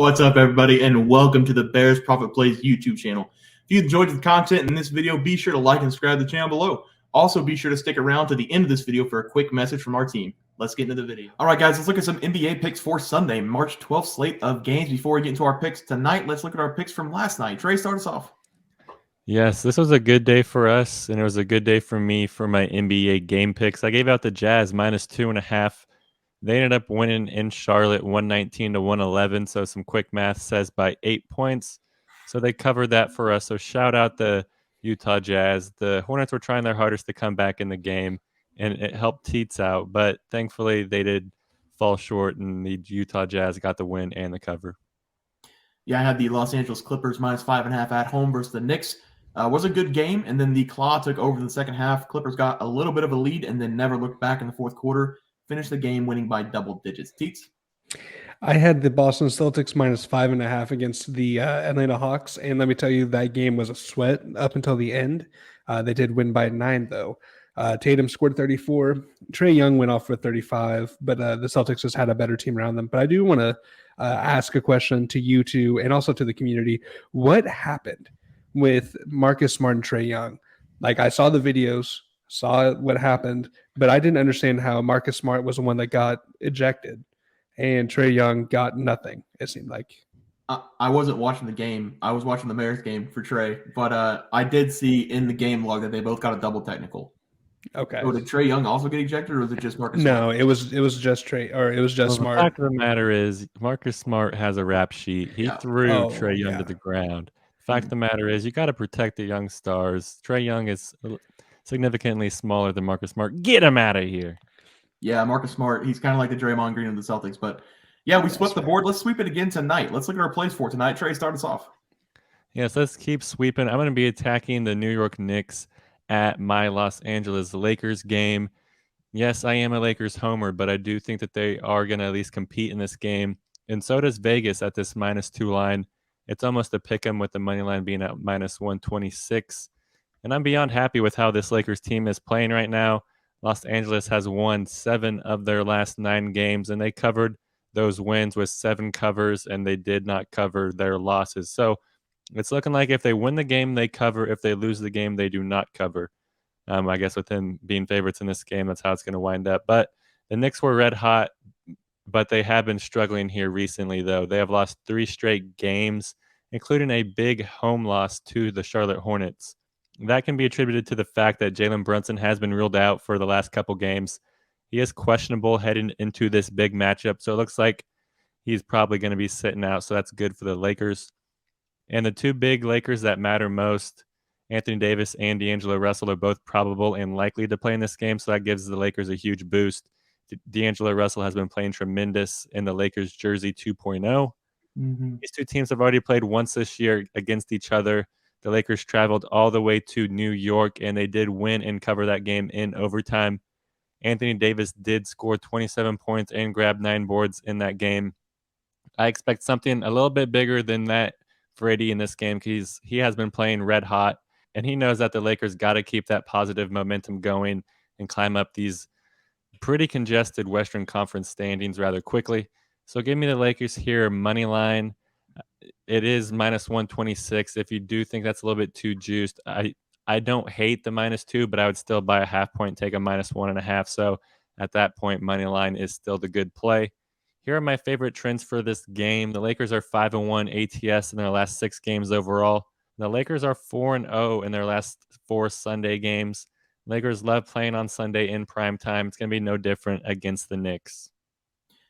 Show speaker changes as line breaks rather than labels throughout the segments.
What's up, everybody, and welcome to the Bears Profit Plays YouTube channel. If you enjoyed the content in this video, be sure to like and subscribe to the channel below. Also, be sure to stick around to the end of this video for a quick message from our team. Let's get into the video. All right, guys, let's look at some NBA picks for Sunday, March 12th slate of games. Before we get into our picks tonight, let's look at our picks from last night. Trey, start us off.
Yes, this was a good day for us, and it was a good day for me for my NBA game picks. I gave out the Jazz -2.5. They ended up winning in Charlotte 119 to 111. So some quick math says by 8 points. So they covered that for us. So shout out the Utah Jazz. The Hornets were trying their hardest to come back in the game, and it helped Teats out. But thankfully, they did fall short, and the Utah Jazz got the win and the cover.
Yeah, I had the Los Angeles Clippers -5.5 at home versus the Knicks. Was a good game, and then the Claw took over in the second half. Clippers got a little bit of a lead and then never looked back in the fourth quarter. Finished the game winning by double digits. Teats?
I had the Boston Celtics -5.5 against the Atlanta Hawks, and let me tell you, that game was a sweat up until the end. They did win by 9, though. Tatum scored 34. Trey Young went off for 35, but the Celtics just had a better team around them. But I do want to ask a question to you two and also to the community. What happened with Marcus Smart and Trey Young? Like, I saw the videos, saw what happened, but I didn't understand how Marcus Smart was the one that got ejected and Trey Young got nothing, it seemed like.
I wasn't watching the game. I was watching the Bears game for Trey, but I did see in the game log that they both got a double technical.
Okay.
So did Trey Young also get ejected, or was it just Marcus
No,
Smart?
it was just Trey, or it was just
Well,
Smart.
the fact of the matter is, Marcus Smart has a rap sheet. He threw Trey Young to the ground. The fact of the matter is, you got to protect the young stars. Trey Young is significantly smaller than Marcus Smart. Get him out of here.
Yeah, Marcus Smart. He's kind of like the Draymond Green of the Celtics. But yeah, we swept the board. Let's sweep it again tonight. Let's look at our plays for tonight. Trey, start us off.
Yes, let's keep sweeping. I'm going to be attacking the New York Knicks at my Los Angeles Lakers game. Yes, I am a Lakers homer, but I do think that they are going to at least compete in this game. And so does Vegas at this -2 line. It's almost a pick 'em with the money line being at -126. And I'm beyond happy with how this Lakers team is playing right now. Los Angeles has won 7 of their last 9 games, and they covered those wins with 7 covers, and they did not cover their losses. So it's looking like if they win the game, they cover. If they lose the game, they do not cover. I guess with them being favorites in this game, that's how it's going to wind up. But the Knicks were red hot, but they have been struggling here recently, though. They have lost 3 straight games, including a big home loss to the Charlotte Hornets. That can be attributed to the fact that Jalen Brunson has been ruled out for the last couple games. He is questionable heading into this big matchup, so it looks like he's probably going to be sitting out, so that's good for the Lakers. And the 2 big Lakers that matter most, Anthony Davis and D'Angelo Russell, are both probable and likely to play in this game, so that gives the Lakers a huge boost. D'Angelo Russell has been playing tremendous in the Lakers jersey 2.0. These 2 teams have already played once this year against each other. The Lakers traveled all the way to New York, and they did win and cover that game in overtime. Anthony Davis did score 27 points and grab 9 boards in that game. I expect something a little bit bigger than that for AD in this game because he has been playing red hot, and he knows that the Lakers got to keep that positive momentum going and climb up these pretty congested Western Conference standings rather quickly. So give me the Lakers here, money line. It is -126. If you do think that's a little bit too juiced, I don't hate the -2, but I would still buy a half point, take a -1.5. So at that point, money line is still the good play. Here are my favorite trends for this game. The Lakers are 5-1 ATS in their last 6 games overall. The Lakers are 4-0 in their last 4 Sunday games. Lakers love playing on Sunday in prime time. It's going to be no different against the Knicks.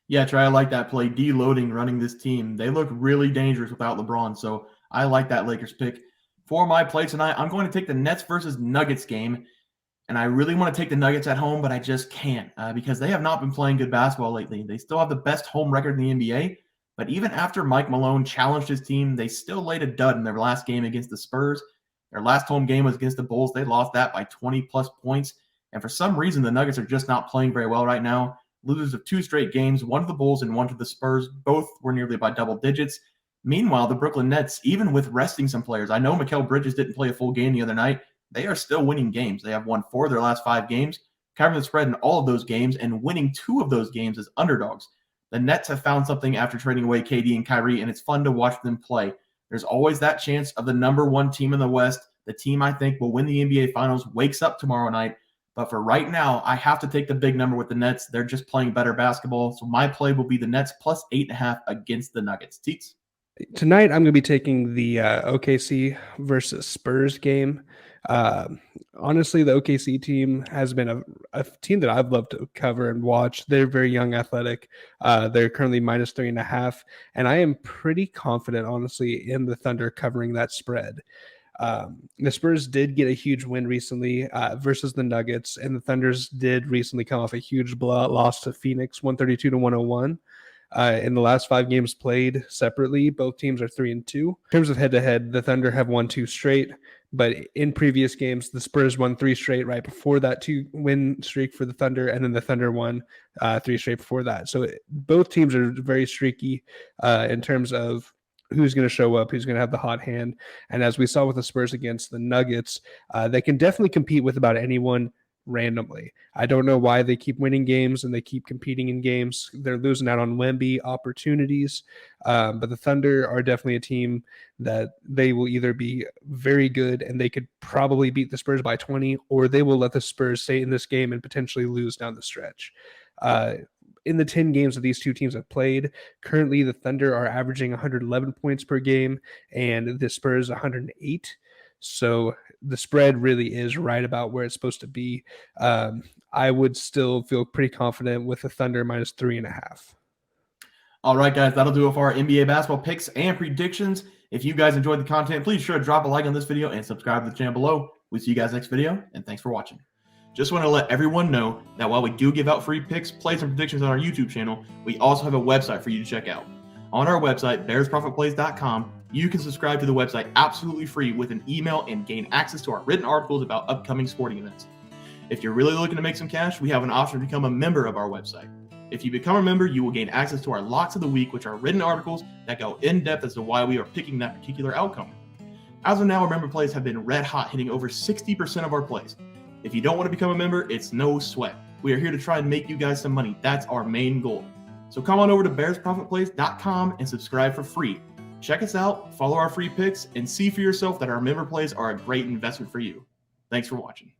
Yeah, Trey, I like that play. Deloading running this team. They look really dangerous without LeBron, so I like that Lakers pick. For my play tonight, I'm going to take the Nets versus Nuggets game, and I really want to take the Nuggets at home, but I just can't because they have not been playing good basketball lately. They still have the best home record in the NBA, but even after Mike Malone challenged his team, they still laid a dud in their last game against the Spurs. Their last home game was against the Bulls. They lost that by 20-plus points, and for some reason, the Nuggets are just not playing very well right now. Losers of 2 straight games, one to the Bulls and one to the Spurs. Both were nearly by double digits. Meanwhile, the Brooklyn Nets, even with resting some players, I know Mikal Bridges didn't play a full game the other night. They are still winning games. They have won 4 of their last 5 games, covering the spread in all of those games, and winning 2 of those games as underdogs. The Nets have found something after trading away KD and Kyrie, and it's fun to watch them play. There's always that chance of the number one team in the West, the team I think will win the NBA Finals, wakes up tomorrow night. But for right now, I have to take the big number with the Nets. They're just playing better basketball. So my play will be the Nets plus 8.5 against the Nuggets. Teats?
Tonight, I'm going to be taking the OKC versus Spurs game. Honestly, the OKC team has been a team that I've loved to cover and watch. They're very young, athletic. They're currently minus 3.5. And I am pretty confident, honestly, in the Thunder covering that spread. The Spurs did get a huge win recently versus the Nuggets, and the Thunders did recently come off a huge blowout loss to Phoenix, 132-101. In the last 5 games played separately, both teams are 3-2. In terms of head-to-head, the Thunder have won 2 straight, but in previous games, the Spurs won 3 straight right before that 2-win streak for the Thunder, and then the Thunder won 3 straight before that. So both teams are very streaky in terms of who's going to show up, who's going to have the hot hand. And as we saw with the Spurs against the Nuggets, they can definitely compete with about anyone randomly. I don't know why they keep winning games and they keep competing in games. They're losing out on Wemby opportunities. But the Thunder are definitely a team that they will either be very good and they could probably beat the Spurs by 20, or they will let the Spurs stay in this game and potentially lose down the stretch. In the 10 games that these two teams have played, currently the Thunder are averaging 111 points per game and the Spurs 108. So the spread really is right about where it's supposed to be. I would still feel pretty confident with the Thunder minus 3.5.
All right, guys, that'll do it for our NBA basketball picks and predictions. If you guys enjoyed the content, please sure to drop a like on this video and subscribe to the channel below. We'll see you guys next video, and thanks for watching. Just want to let everyone know that while we do give out free picks, plays, and predictions on our YouTube channel, we also have a website for you to check out. On our website, bearsprofitplays.com, you can subscribe to the website absolutely free with an email and gain access to our written articles about upcoming sporting events. If you're really looking to make some cash, we have an option to become a member of our website. If you become a member, you will gain access to our Locks of the Week, which are written articles that go in depth as to why we are picking that particular outcome. As of now, our member plays have been red hot, hitting over 60% of our plays. If you don't want to become a member, it's no sweat. We are here to try and make you guys some money. That's our main goal. So come on over to bearsprofitplays.com and subscribe for free. Check us out, follow our free picks, and see for yourself that our member plays are a great investment for you. Thanks for watching.